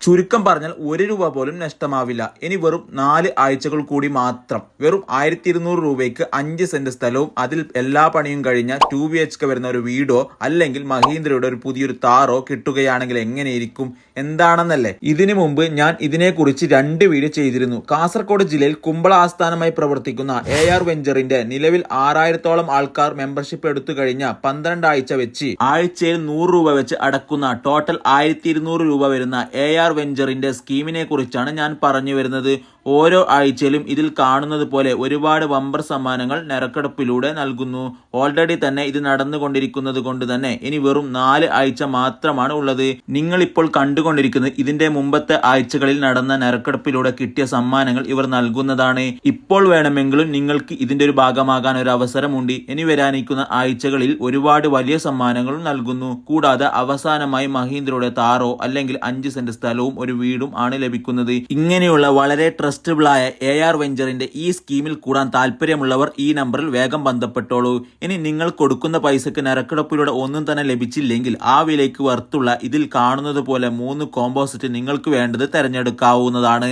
ചുരുക്കം പറഞ്ഞാൽ 1 രൂപ പോലും നഷ്ടമാവില്ല. ഇനി വെറും 4 ആഴ്ചകൾ കൂടി മാത്രം. വെറും 1200 രൂപയ്ക്ക് 5 സെന്റ് സ്ഥലവും അതിൽ എല്ലാ പണിയും കഴിഞ്ഞ 2 BHK വരുന്ന ഒരു വീടോ അല്ലെങ്കിൽ മഹീന്ദ്രയുടെ ഒരു പുതിയൊരു താറോ കിട്ടുകയാണെങ്കിൽ എങ്ങനെയിരിക്കും? എന്താണെന്നല്ലേ. ഇതിനു മുമ്പ് ഞാൻ ഇതിനെക്കുറിച്ച് 2 വീഡിയോ ചെയ്തിരുന്നു. കാസർഗോഡ് ജില്ലയിൽ കുമ്പള ആസ്ഥാനമായി പ്രവർത്തിക്കുന്ന AR വെഞ്ചറിന്റെ നിലവിൽ 6000-ഓളം ആൾക്കാർ മെമ്പർഷിപ്പ് എടുത്തു കഴിഞ്ഞ 12 ആഴ്ച വെച്ച് ആഴ്ചയിൽ 100 രൂപ വെച്ച് അടക്കുന്ന ടോട്ടൽ 1200 രൂപ വരുന്ന AR വെഞ്ചറിന്റെ സ്കീമിനെ കുറിച്ചാണ് ഞാൻ പറഞ്ഞു വരുന്നത്. ഓരോ ആഴ്ചയിലും ഇതിൽ കാണുന്നത് പോലെ ഒരുപാട് ബമ്പർ സമ്മാനങ്ങൾ നറുക്കെടുപ്പിലൂടെ നൽകുന്നു. ഓൾറെഡി തന്നെ ഇത് നടന്നുകൊണ്ടിരിക്കുന്നത് കൊണ്ട് തന്നെ ഇനി വെറും 4 ആഴ്ച മാത്രമാണ് ഉള്ളത്. നിങ്ങൾ ഇപ്പോൾ കണ്ടുകൊണ്ടിരിക്കുന്നത് ഇതിന്റെ മുമ്പത്തെ ആഴ്ചകളിൽ നടന്ന നറുക്കെടുപ്പിലൂടെ കിട്ടിയ സമ്മാനങ്ങൾ ഇവർ നൽകുന്നതാണ്. ഇപ്പോൾ വേണമെങ്കിലും നിങ്ങൾക്ക് ഇതിന്റെ ഒരു ഭാഗമാകാൻ ഒരു അവസരമുണ്ട്. ഇനി വരാനിരിക്കുന്ന ആഴ്ചകളിൽ ഒരുപാട് വലിയ സമ്മാനങ്ങളും നൽകുന്നു. കൂടാതെ അവസാനമായി മഹീന്ദ്രയുടെ താറോ അല്ലെങ്കിൽ 5 സെന്റ് സ്ഥലവും ഒരു വീടും ആണ് ലഭിക്കുന്നത്. ഇങ്ങനെയുള്ള വളരെ ട്രസ്റ്റബിൾ ആയ AR വെഞ്ചറിന്റെ ഈ സ്കീമിൽ കൂടാൻ താല്പര്യമുള്ളവർ ഈ നമ്പറിൽ വേഗം ബന്ധപ്പെട്ടോളൂ. ഇനി നിങ്ങൾ കൊടുക്കുന്ന പൈസക്ക് നറുക്കെടുപ്പിലൂടെ ഒന്നും തന്നെ ലഭിച്ചില്ലെങ്കിൽ ആ വിലയ്ക്ക് വർത്തുള്ള ഇതിൽ കാണുന്നത് പോലെ 3 കോമ്പോസിറ്റ് നിങ്ങൾക്ക് വേണ്ടത് തിരഞ്ഞെടുക്കാവുന്നതാണ്.